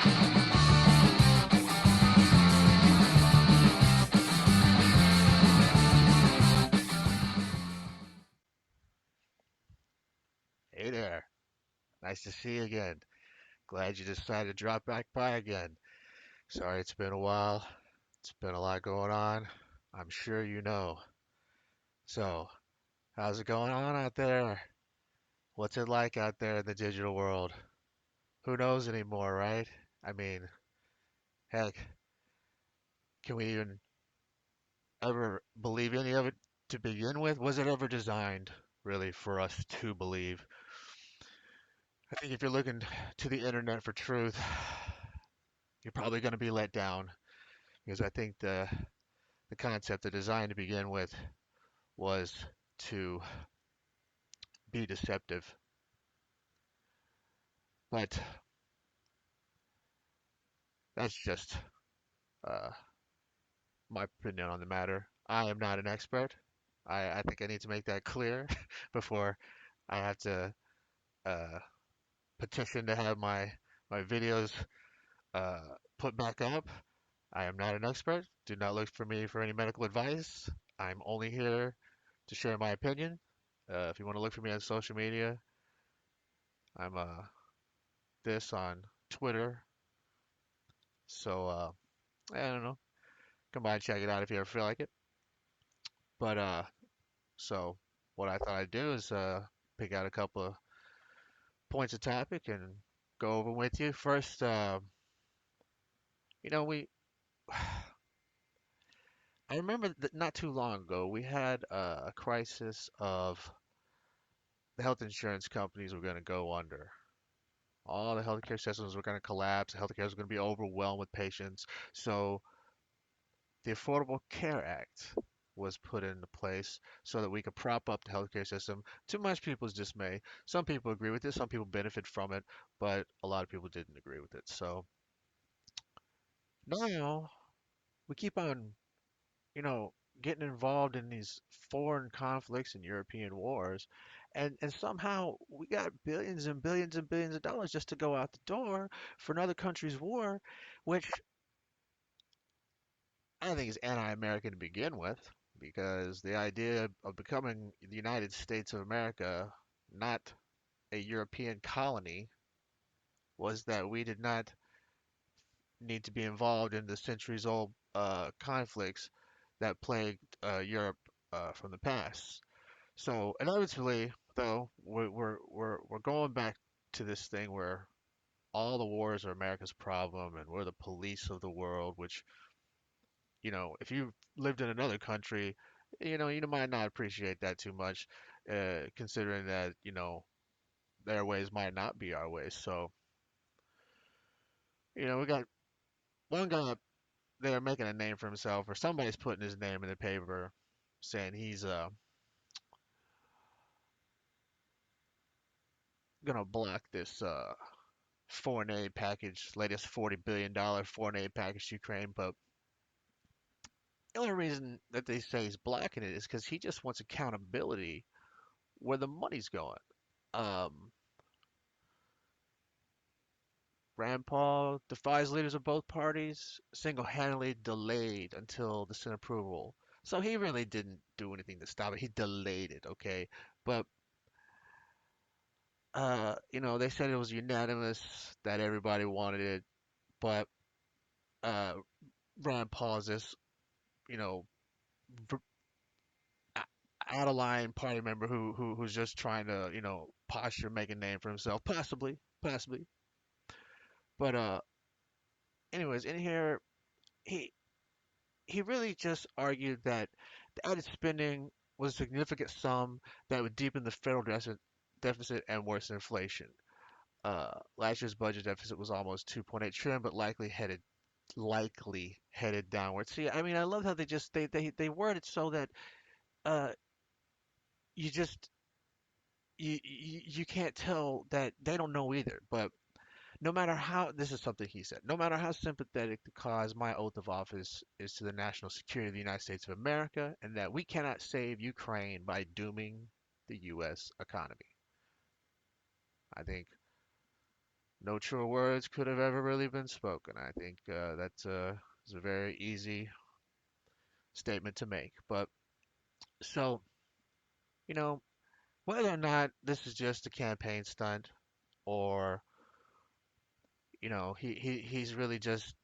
Hey there. Nice to see you again. Glad you decided to drop back by again. Sorry it's been a while. It's been a lot going on. I'm sure you know. So, how's it going on out there? What's it like out there in the digital world? Who knows anymore, right? I mean, heck, can we even ever believe any of it to begin with? Was it ever designed really for us to believe? I think if you're looking to the internet for truth, you're probably going to be let down because I think the concept, the design to begin with, was to be deceptive. But that's just uh, my opinion on the matter. I am not an expert. I think I need to make that clear before I have to uh, petition to have my videos uh, put back up. I am not an expert. Do not look for me for any medical advice. I'm only here to share my opinion. If you want to look for me on social media, I'm this on Twitter. So I don't know. Come by and check it out if you ever feel like it. But so what I thought I'd do is pick out a couple of points of topic and go over with you. First, we I remember that not too long ago we had a crisis of the health insurance companies were going to go under. All the healthcare systems were going to collapse. Healthcare was going to be overwhelmed with patients. So the Affordable Care Act was put into place so that we could prop up the healthcare system to much people's dismay. Some people agree with it, some people benefit from it, but a lot of people didn't agree with it. So now we keep on, you know, getting involved in these foreign conflicts and European wars, and somehow we got billions and billions and billions of dollars just to go out the door for another country's war, which I think is anti-American to begin with, because the idea of becoming the United States of America, not a European colony, was that we did not need to be involved in the centuries-old conflicts that plagued Europe from the past. So inevitably, though, we're going back to this thing where all the wars are America's problem, and we're the police of the world, which if you lived in another country, you might not appreciate that too much, considering that, their ways might not be our ways. So, we got one guy there making a name for himself, or somebody's putting his name in the paper saying he's gonna block this foreign aid package, latest $40 billion foreign aid package to Ukraine. But the only reason that they say he's blocking it is because he just wants accountability where the money's going. Um, Rand Paul defies leaders of both parties, single-handedly delayed until the Senate approval. So he really didn't do anything to stop it. He delayed it, okay? But they said it was unanimous that everybody wanted it, but uh, Rand Paul is this, you know, v- out of line party member who's just trying to, posture, make a name for himself, possibly, possibly. But anyways, in here, he he really just argued that the added spending was a significant sum that would deepen the federal deficit and worsen inflation. Last year's budget deficit was almost 2.8 trillion, but likely headed downward. See, I mean, I love how they word it so that uh, you just you can't tell that they don't know either. But no matter how, this is something he said, no matter how sympathetic the cause, my oath of office is to the national security of the United States of America, and that we cannot save Ukraine by dooming the U.S. economy. I think No truer words could have ever really been spoken. I think that's is a very easy statement to make. But so, you know, whether or not this is just a campaign stunt or, he's really just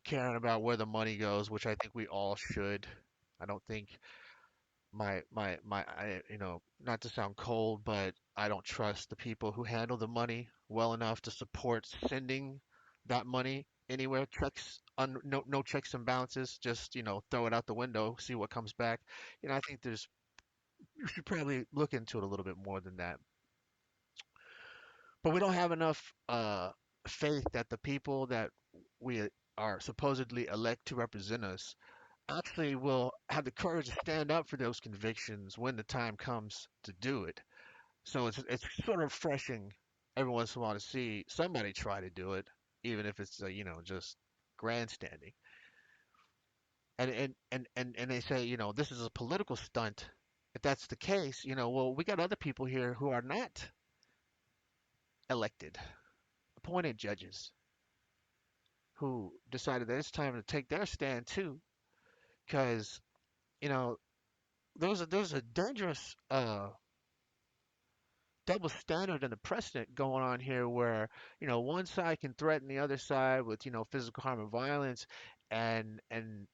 caring about where the money goes, which I think we all should. I don't think not to sound cold, but I don't trust the people who handle the money well enough to support sending that money anywhere. No checks and balances. Just, throw it out the window, see what comes back. I think you should probably look into it a little bit more than that. But we don't have enough faith that the people that we are supposedly elect to represent us actually will have the courage to stand up for those convictions when the time comes to do it. So it's sort of refreshing every once in a while to see somebody try to do it, even if it's just grandstanding. And they say, this is a political stunt. If that's the case, well, we got other people here who are not elected, appointed judges who decided that it's time to take their stand too, because you know there's a dangerous double standard and the precedent going on here where, one side can threaten the other side with, physical harm and violence and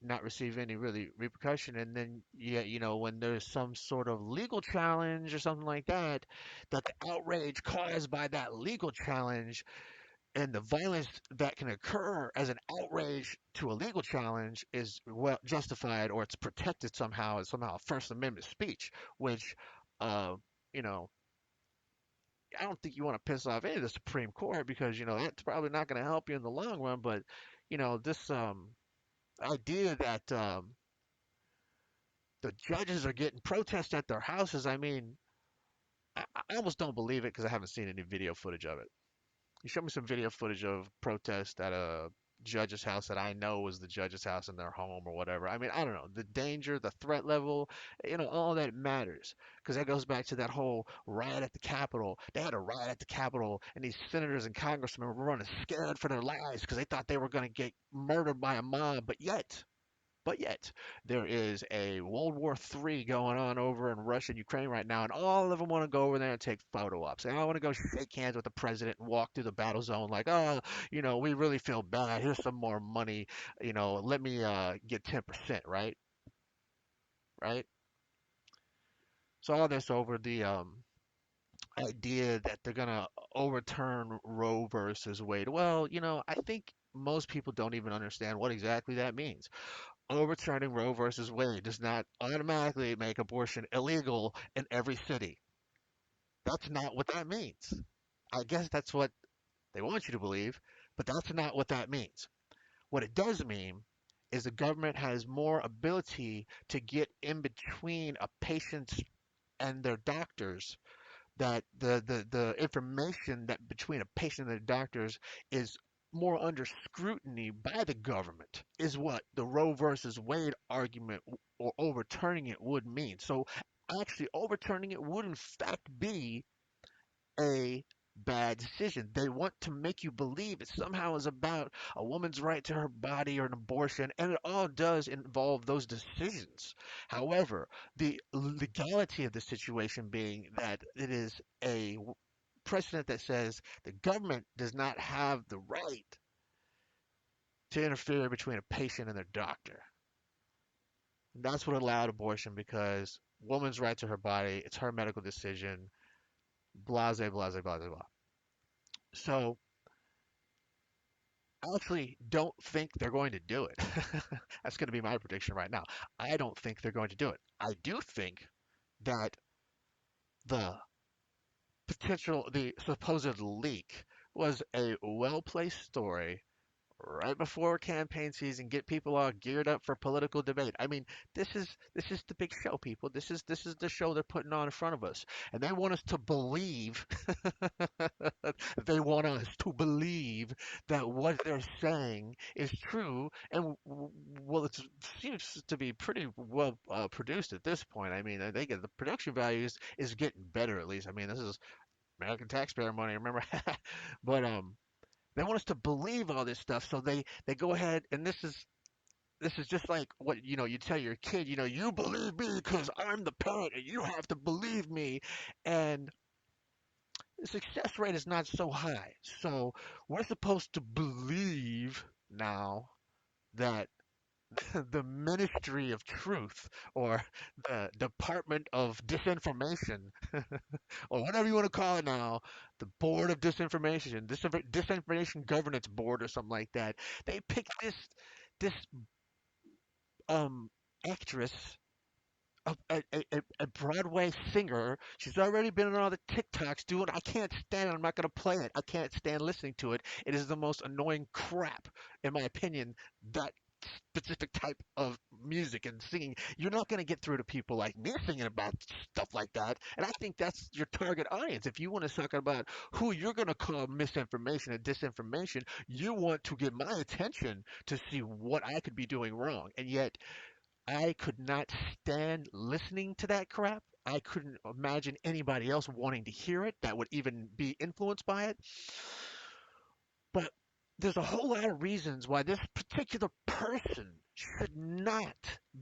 not receive any really repercussion. And then, yeah, when there's some sort of legal challenge or something like that, that the outrage caused by that legal challenge and the violence that can occur as an outrage to a legal challenge is well justified or it's protected somehow as somehow First Amendment speech, which, uh, you know, I don't think you want to piss off any of the Supreme Court because that's probably not going to help you in the long run. But this idea that the judges are getting protests at their houses, I mean, I almost don't believe it because I haven't seen any video footage of it. You show me some video footage of protest at a judge's house that I know was the judge's house in their home or whatever. I mean, I don't know. The danger, the threat level, all that matters. Because that goes back to that whole riot at the Capitol. They had a riot at the Capitol, and these senators and congressmen were running scared for their lives because they thought they were going to get murdered by a mob. But yet, there is a World War III going on over in Russia and Ukraine right now, and all of them want to go over there and take photo ops. And I want to go shake hands with the president and walk through the battle zone like, oh, we really feel bad. Here's some more money. Let me get 10%, right? Right? So all this over the idea that they're gonna overturn Roe versus Wade. Well, I think most people don't even understand what exactly that means. Overturning Roe versus Wade does not automatically make abortion illegal in every city. That's not what that means. I guess that's what they want you to believe, but that's not what that means. What it does mean is the government has more ability to get in between a patient and their doctors, that the information that between a patient and their doctors is more under scrutiny by the government is what the Roe versus Wade argument or overturning it would mean. So actually overturning it would in fact be a bad decision. They want to make you believe it somehow is about a woman's right to her body or an abortion, and it all does involve those decisions. However, the legality of the situation being that it is a precedent that says the government does not have the right to interfere between a patient and their doctor. And that's what allowed abortion because woman's right to her body, it's her medical decision, blase, blase, blase, blah. So I actually don't think they're going to do it. That's going to be my prediction right now. I don't think they're going to do it. I do think that the the supposed leak was a well placed story right before campaign season, get people all geared up for political debate. I mean, this is the big show, people. This is the show they're putting on in front of us, and they want us to believe. They want us to believe that what they're saying is true, and well, it seems to be pretty well produced at this point. I mean, they get the production values is getting better at least. I mean, this is American taxpayer money, remember? But they want us to believe all this stuff, so they go ahead, and this is just like what you tell your kid, you believe me because I'm the parent, and you have to believe me, and the success rate is not so high. So we're supposed to believe now that the Ministry of Truth or the Department of Disinformation or whatever you want to call it now, the Board of Disinformation, Disinformation Governance Board or something like that. They picked this um actress, a Broadway singer. She's already been on all the TikToks doing. I can't stand it. I'm not gonna play it. I can't stand listening to it. It is the most annoying crap, in my opinion. That specific type of music and singing, you're not going to get through to people like me singing about stuff like that. And I think that's your target audience. If you want to talk about who you're going to call misinformation and disinformation, you want to get my attention to see what I could be doing wrong. And yet, I could not stand listening to that crap. I couldn't imagine anybody else wanting to hear it that would even be influenced by it. But there's a whole lot of reasons why this particular person should not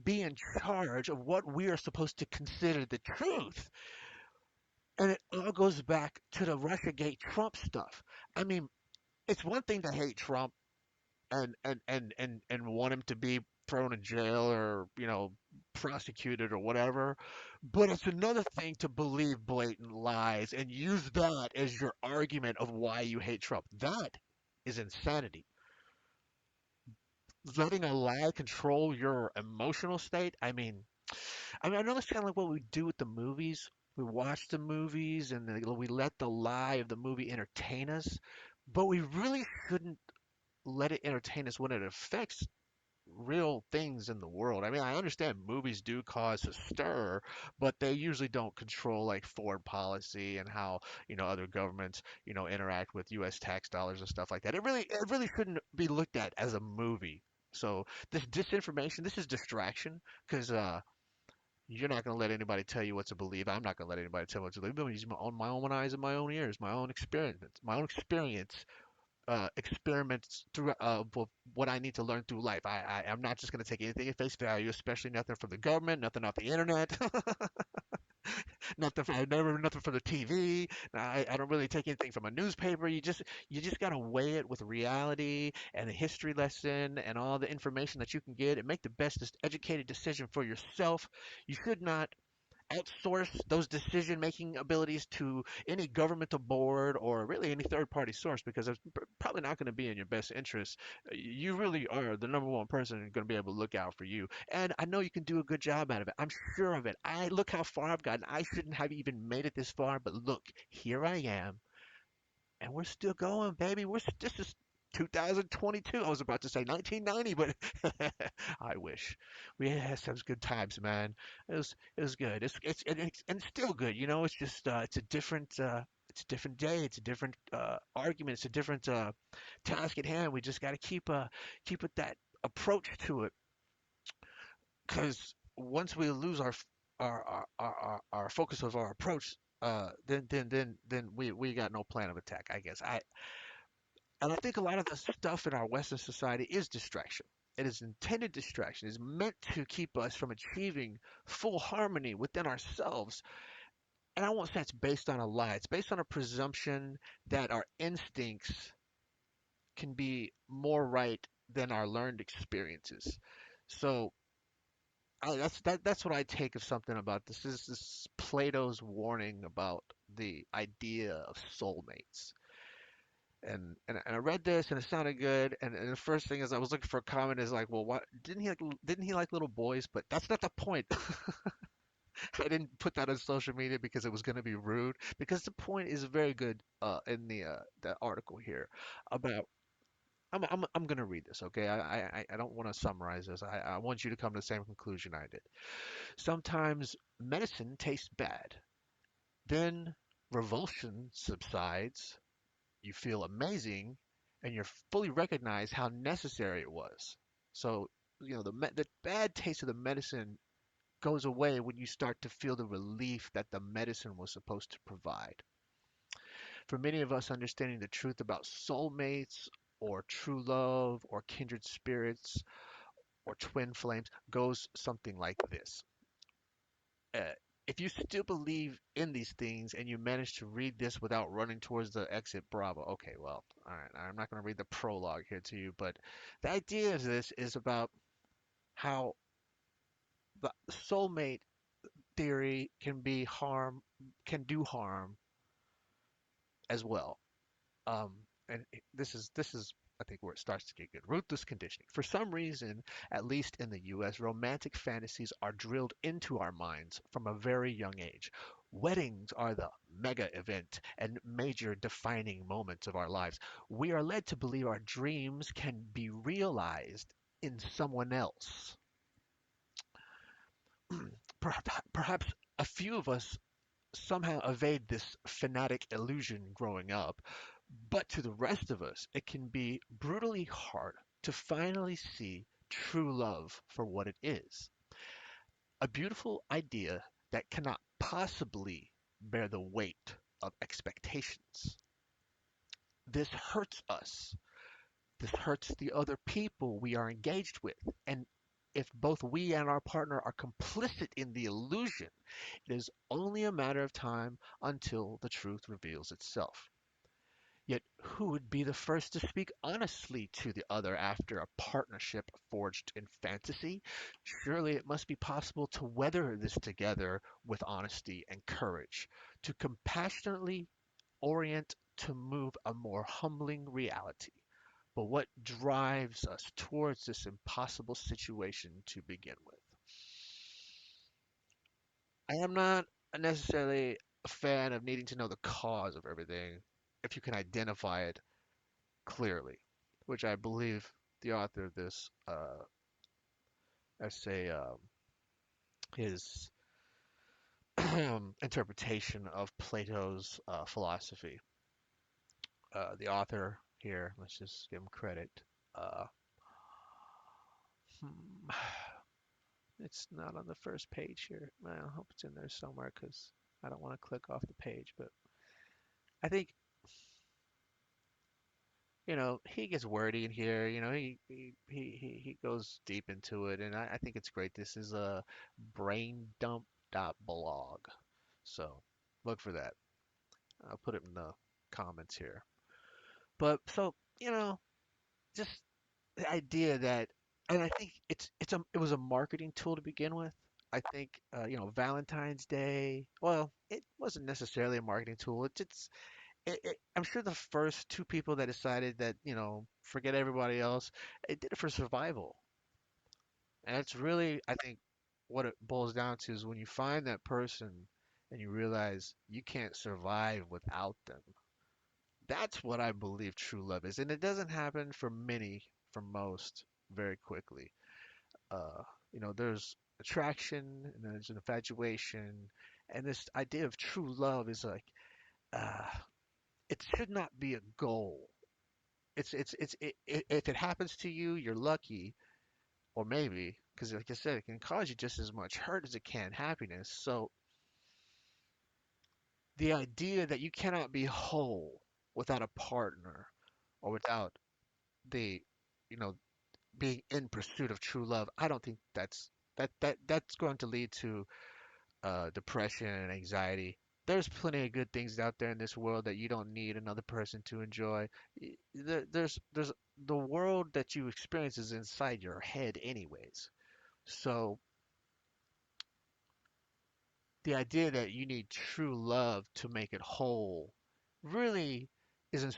be in charge of what we are supposed to consider the truth. And it all goes back to the Russiagate Trump stuff. I mean, it's one thing to hate Trump and want him to be thrown in jail or, prosecuted or whatever. But it's another thing to believe blatant lies and use that as your argument of why you hate Trump. That is insanity. Letting a lie control your emotional state. I know that's kind of like what we do with the movies. We watch the movies and we let the lie of the movie entertain us, but we really shouldn't let it entertain us when it affects real things in the world. I mean, I understand movies do cause a stir, but they usually don't control like foreign policy and how, other governments, interact with US tax dollars and stuff like that. It really shouldn't be looked at as a movie. So this disinformation, this is distraction because you're not going to let anybody tell you what to believe. I'm not going to let anybody tell me what to believe. I'm using my own eyes and my own ears, my own experiments through what I need to learn through life. I'm not just going to take anything at face value, especially nothing from the government, nothing off the internet, nothing from the TV. I don't really take anything from a newspaper. You just got to weigh it with reality and a history lesson and all the information that you can get and make the best educated decision for yourself. You should not outsource those decision making abilities to any governmental board or really any third party source because it's probably not going to be in your best interest. You really are the number one person going to be able to look out for you. And I know you can do a good job out of it. I'm sure of it. I look how far I've gotten. I shouldn't have even made it this far, but look, here I am and we're still going, baby. This is 2022. I was about to say 1990, but I wish we had some good times, man. It was good. And it's still good. It's just it's a different day. It's a different argument. It's a different task at hand. We just got to keep with that approach to it, because once we lose our focus of our approach, then we got no plan of attack, I guess. And I think a lot of the stuff in our Western society is distraction. It is intended distraction. It's meant to keep us from achieving full harmony within ourselves. And I won't say it's based on a lie. It's based on a presumption that our instincts can be more right than our learned experiences. So that's what I take of something about this. This is Plato's warning about the idea of soulmates. And I read this and it sounded good. And the first thing is I was looking for a comment is like, well, what didn't he like little boys? But that's not the point. I didn't put that on social media because it was going to be rude. Because the point is very good in the article here about. I'm going to read this, okay? I don't want to summarize this. I want you to come to the same conclusion I did. Sometimes medicine tastes bad. Then revulsion subsides, you feel amazing, and you fully recognize how necessary it was. So, the bad taste of the medicine goes away when you start to feel the relief that the medicine was supposed to provide. For many of us, understanding the truth about soulmates or true love or kindred spirits or twin flames goes something like this. Uh, if you still believe in these things and you manage to read this without running towards the exit, bravo. Okay, well, all right. I'm not going to read the prologue here to you, but the idea of this is about how the soulmate theory can do harm as well. Um, and this is I think where it starts to get good. Ruthless conditioning. For some reason, at least in the U.S., romantic fantasies are drilled into our minds from a very young age. Weddings are the mega event and major defining moments of our lives. We are led to believe our dreams can be realized in someone else. Perhaps a few of us somehow evade this fanatic illusion growing up, but to the rest of us, it can be brutally hard to finally see true love for what it is. A beautiful idea that cannot possibly bear the weight of expectations. This hurts us. This hurts the other people we are engaged with. And if both we and our partner are complicit in the illusion, it is only a matter of time until the truth reveals itself. Yet who would be the first to speak honestly to the other after a partnership forged in fantasy? Surely it must be possible to weather this together with honesty and courage, to compassionately orient to move a more humbling reality. But what drives us towards this impossible situation to begin with? I am not necessarily a fan of needing to know the cause of everything if you can identify it clearly, which I believe the author of this essay, his interpretation of Plato's philosophy. The author here, let's just give him credit. Uh, hmm, it's not on the first page here. Well, I hope it's in there somewhere because I don't want to click off the page. But I think he gets wordy in here. He goes deep into it, and I think it's great. This is a braindump.blog, so look for that. I'll put it in the comments here. But so just the idea that, and I think it was a marketing tool to begin with. I think Valentine's Day. Well, it wasn't necessarily a marketing tool. I'm sure the first two people that decided that, forget everybody else, it did it for survival. And it's really, I think, what it boils down to is when you find that person and you realize you can't survive without them. That's what I believe true love is. And it doesn't happen for many, for most, very quickly. Uh, there's attraction and there's an infatuation. And this idea of true love is like, uh, it should not be a goal. If it happens to you, you're lucky, or maybe because, like I said, it can cause you just as much hurt as it can happiness. So the idea that you cannot be whole without a partner or without the, you know, being in pursuit of true love, I don't think that's going to lead to depression and anxiety. There's plenty of good things out there in this world that you don't need another person to enjoy. There's the world that you experience is inside your head anyways. So the idea that you need true love to make it whole really isn't.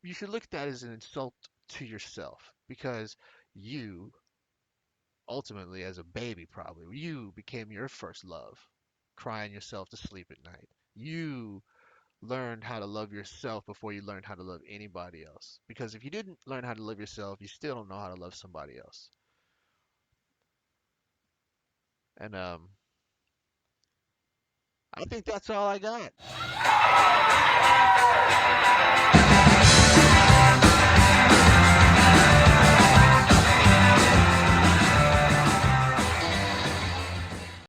You should look at that as an insult to yourself because you ultimately, as a baby, probably you became your first love, crying yourself to sleep at night. You learned how to love yourself before you learned how to love anybody else. Because if you didn't learn how to love yourself, you still don't know how to love somebody else. And I think that's all I got.